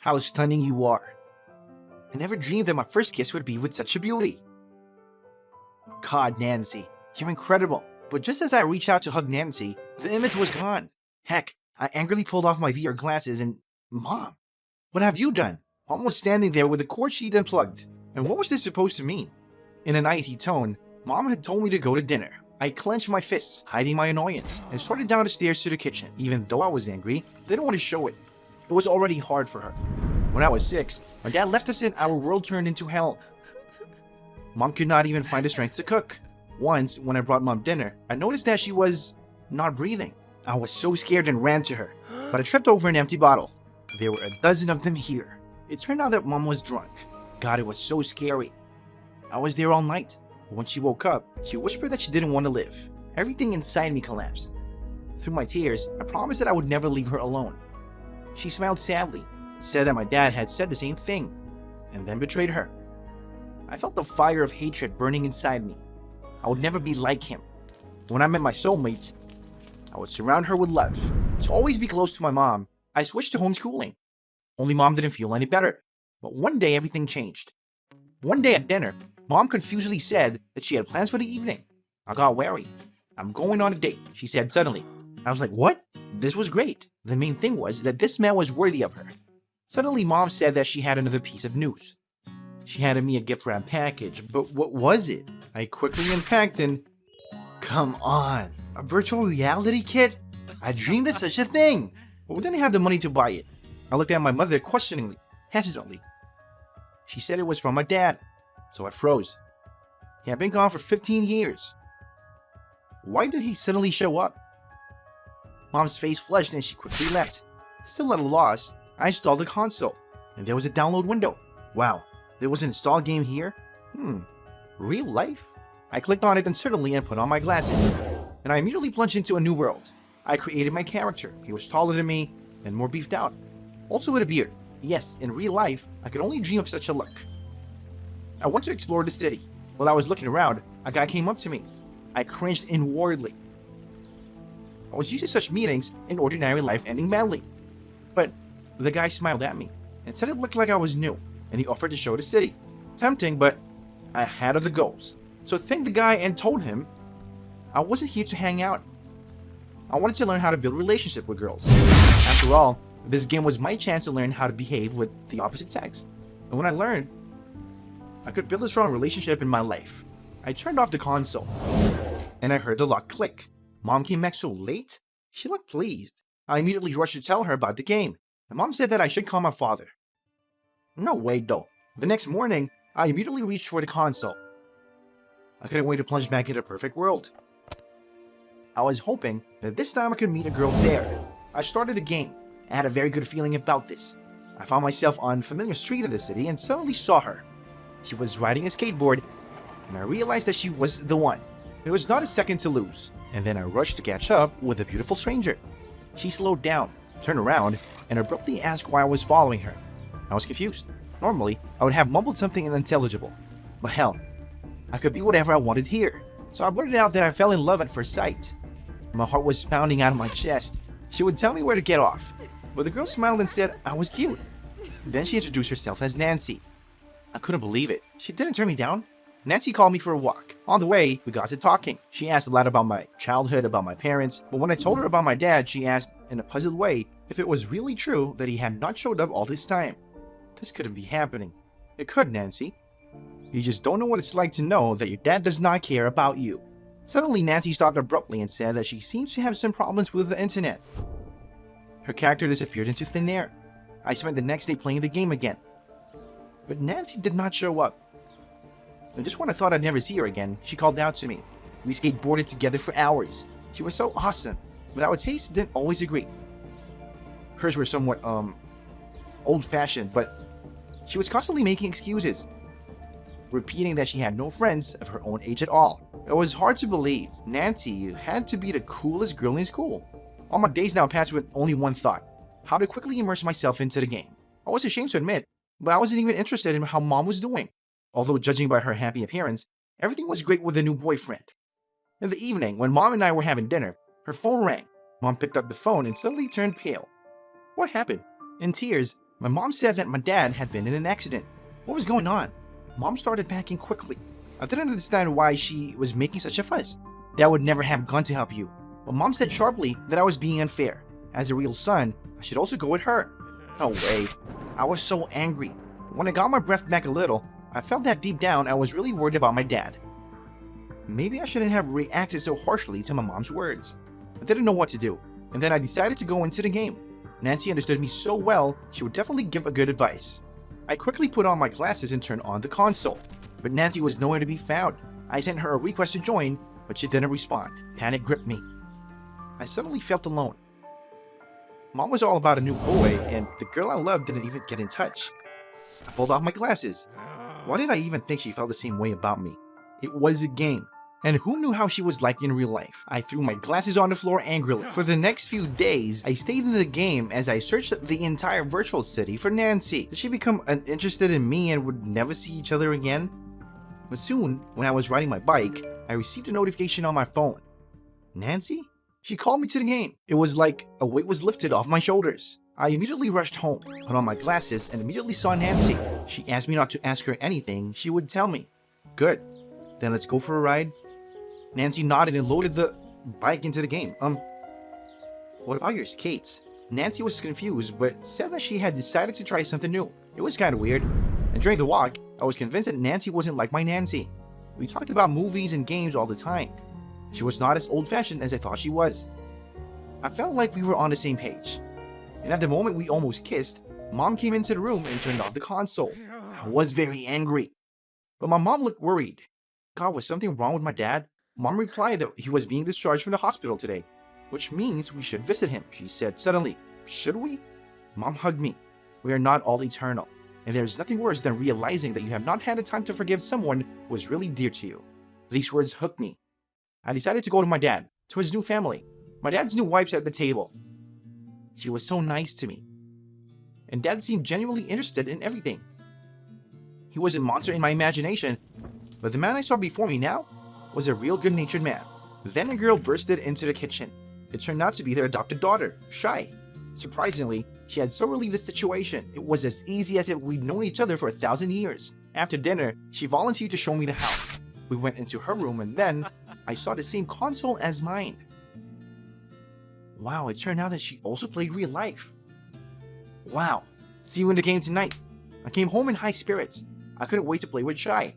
How stunning you are. I never dreamed that my first kiss would be with such a beauty. God, Nancy, you're incredible. But just as I reached out to hug Nancy, the image was gone. Heck, I angrily pulled off my VR glasses and... Mom, what have you done? Mom was standing there with the cord sheet unplugged. And what was this supposed to mean? In an icy tone, Mom had told me to go to dinner. I clenched my fists, hiding my annoyance, and started down the stairs to the kitchen. Even though I was angry, I didn't want to show it. It was already hard for her. When I was 6, my dad left us and our world turned into hell. Mom could not even find the strength to cook. Once, when I brought Mom dinner, I noticed that she was not breathing. I was so scared and ran to her, but I tripped over an empty bottle. There were a dozen of them here. It turned out that Mom was drunk. God, it was so scary. I was there all night. When she woke up, she whispered that she didn't want to live. Everything inside me collapsed. Through my tears, I promised that I would never leave her alone. She smiled sadly, and said that my dad had said the same thing, and then betrayed her. I felt the fire of hatred burning inside me. I would never be like him. When I met my soulmate, I would surround her with love. To always be close to my mom, I switched to homeschooling. Only Mom didn't feel any better. But one day, everything changed. One day at dinner, Mom confusedly said that she had plans for the evening. I got wary. I'm going on a date, she said suddenly. I was like, what? This was great. The main thing was that this man was worthy of her. Suddenly, Mom said that she had another piece of news. She handed me a gift wrap package, but what was it? I quickly unpacked and... Come on, a virtual reality kit? I dreamed of such a thing, but we didn't have the money to buy it. I looked at my mother questioningly, hesitantly. She said it was from my dad, so I froze. He had been gone for 15 years. Why did he suddenly show up? Mom's face flushed and she quickly left. Still at a loss, I installed the console, and there was a download window. Wow, there was an installed game here? Real life? I clicked on it uncertainly and put on my glasses, and I immediately plunged into a new world. I created my character. He was taller than me and more beefed out, also with a beard. Yes, in real life, I could only dream of such a look. I went to explore the city. While I was looking around, a guy came up to me. I cringed inwardly. I was used to such meetings in ordinary life ending badly. But the guy smiled at me and said it looked like I was new, and he offered to show the city. Tempting, but I had other goals. So I thanked the guy and told him I wasn't here to hang out. I wanted to learn how to build a relationship with girls. After all, this game was my chance to learn how to behave with the opposite sex. And when I learned, I could build a strong relationship in my life. I turned off the console, and I heard the lock click. Mom came back so late? She looked pleased. I immediately rushed to tell her about the game, and Mom said that I should call my father. No way though. The next morning, I immediately reached for the console. I couldn't wait to plunge back into a perfect world. I was hoping that this time I could meet a girl there. I started the game. I had a very good feeling about this. I found myself on a familiar street of the city and suddenly saw her. She was riding a skateboard, and I realized that she was the one. There was not a second to lose, and then I rushed to catch up with a beautiful stranger. She slowed down, turned around, and abruptly asked why I was following her. I was confused. Normally, I would have mumbled something unintelligible. But hell, I could be whatever I wanted here. So I blurted out that I fell in love at first sight. My heart was pounding out of my chest. She would tell me where to get off, but the girl smiled and said I was cute. Then she introduced herself as Nancy. I couldn't believe it. She didn't turn me down. Nancy called me for a walk. On the way, we got to talking. She asked a lot about my childhood, about my parents, but when I told her about my dad, she asked in a puzzled way if it was really true that he had not showed up all this time. This couldn't be happening. It could, Nancy. You just don't know what it's like to know that your dad does not care about you. Suddenly, Nancy stopped abruptly and said that she seems to have some problems with the internet. Her character disappeared into thin air. I spent the next day playing the game again. But Nancy did not show up. And just when I thought I'd never see her again, she called out to me. We skateboarded together for hours. She was so awesome, but our tastes didn't always agree. Hers were somewhat, old-fashioned, but she was constantly making excuses, repeating that she had no friends of her own age at all. It was hard to believe. Nancy, you had to be the coolest girl in school. All my days now passed with only one thought: how to quickly immerse myself into the game. I was ashamed to admit, but I wasn't even interested in how Mom was doing. Although judging by her happy appearance, everything was great with a new boyfriend. In the evening, when Mom and I were having dinner, her phone rang. Mom picked up the phone and suddenly turned pale. What happened? In tears, My mom said that my dad had been in an accident. What was going on? Mom started packing quickly. I didn't understand why she was making such a fuss. Dad would never have gone to help you. But Mom said sharply that I was being unfair. As a real son, I should also go with her. No way. I was so angry. When I got my breath back a little, I felt that deep down I was really worried about my dad. Maybe I shouldn't have reacted so harshly to my mom's words. I didn't know what to do, and then I decided to go into the game. Nancy understood me so well, she would definitely give a good advice. I quickly put on my glasses and turned on the console, but Nancy was nowhere to be found. I sent her a request to join, but she didn't respond. Panic gripped me. I suddenly felt alone. Mom was all about a new boy, and the girl I loved didn't even get in touch. I pulled off my glasses. Why did I even think she felt the same way about me? It was a game. And who knew how she was like in real life? I threw my glasses on the floor angrily. For the next few days, I stayed in the game as I searched the entire virtual city for Nancy. Did she become uninterested in me and would never see each other again? But soon, when I was riding my bike, I received a notification on my phone. Nancy? She called me to the game. It was like a weight was lifted off my shoulders. I immediately rushed home, put on my glasses, and immediately saw Nancy. She asked me not to ask her anything she would tell me. Good. Then let's go for a ride. Nancy nodded and loaded the bike into the game. What about your skates? Nancy was confused, but said that she had decided to try something new. It was kind of weird. And during the walk, I was convinced that Nancy wasn't like my Nancy. We talked about movies and games all the time. She was not as old-fashioned as I thought she was. I felt like we were on the same page. And at the moment we almost kissed, Mom came into the room and turned off the console. I was very angry. But my mom looked worried. God, was something wrong with my dad? Mom replied that he was being discharged from the hospital today, which means we should visit him, she said suddenly. Should we? Mom hugged me. We are not all eternal, and there is nothing worse than realizing that you have not had the time to forgive someone who was really dear to you. These words hooked me. I decided to go to my dad, to his new family. My dad's new wife's at the table. She was so nice to me. And Dad seemed genuinely interested in everything. He was a monster in my imagination, but the man I saw before me now was a real good-natured man. Then a girl bursted into the kitchen. It turned out to be their adopted daughter, Shai. Surprisingly, she had so relieved the situation. It was as easy as if we'd known each other for 1,000 years. After dinner, she volunteered to show me the house. We went into her room and then I saw the same console as mine. Wow, it turned out that she also played real life. Wow, see you in the game tonight. I came home in high spirits. I couldn't wait to play with Shai.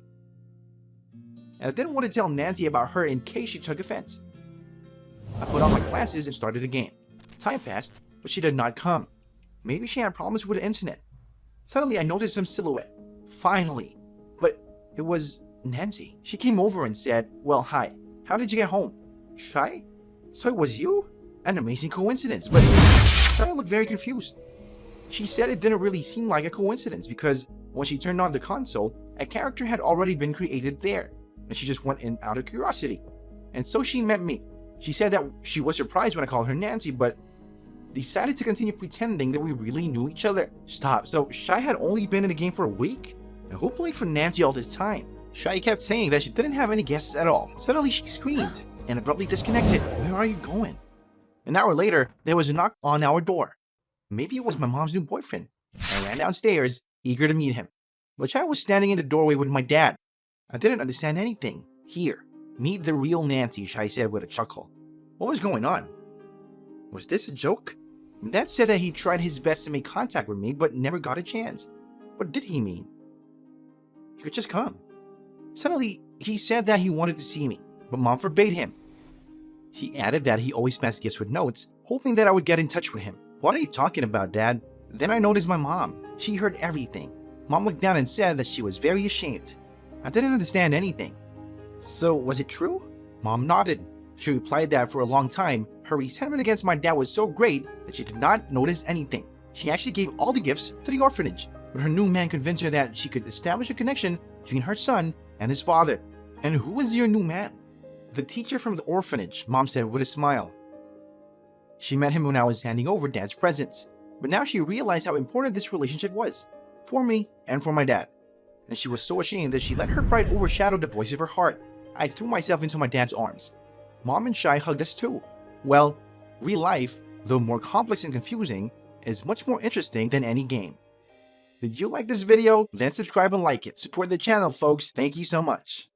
And I didn't want to tell Nancy about her in case she took offense. I put on my glasses and started the game. Time passed, but she did not come. Maybe she had problems with the internet. Suddenly I noticed some silhouette. Finally. But it was Nancy. She came over and said, well, hi. How did you get home? Shai? So it was you? An amazing coincidence, but Shai looked very confused. She said it didn't really seem like a coincidence because when she turned on the console, a character had already been created there, and she just went in out of curiosity. And so she met me. She said that she was surprised when I called her Nancy, but decided to continue pretending that we really knew each other. Stop, so Shai had only been in the game for a week? And who played for Nancy all this time? Shai kept saying that she didn't have any guesses at all. Suddenly she screamed and abruptly disconnected. Where are you going? An hour later, there was a knock on our door. Maybe it was my mom's new boyfriend. I ran downstairs, eager to meet him. But Shai was standing in the doorway with my dad. I didn't understand anything. Here, meet the real Nancy, Shai said with a chuckle. What was going on? Was this a joke? Dad said that he tried his best to make contact with me, but never got a chance. What did he mean? He could just come. Suddenly, he said that he wanted to see me, but Mom forbade him. He added that he always passed gifts with notes, hoping that I would get in touch with him. What are you talking about, Dad? Then I noticed my mom. She heard everything. Mom looked down and said that she was very ashamed. I didn't understand anything. So, was it true? Mom nodded. She replied that for a long time, her resentment against my dad was so great that she did not notice anything. She actually gave all the gifts to the orphanage, but her new man convinced her that she could establish a connection between her son and his father. And who was your new man? The teacher from the orphanage, Mom said with a smile. She met him when I was handing over Dad's presents, but now she realized how important this relationship was, for me and for my dad. And she was so ashamed that she let her pride overshadow the voice of her heart. I threw myself into my dad's arms. Mom and Shai hugged us too. Well, real life, though more complex and confusing, is much more interesting than any game. Did you like this video? Then subscribe and like it. Support the channel, folks. Thank you so much.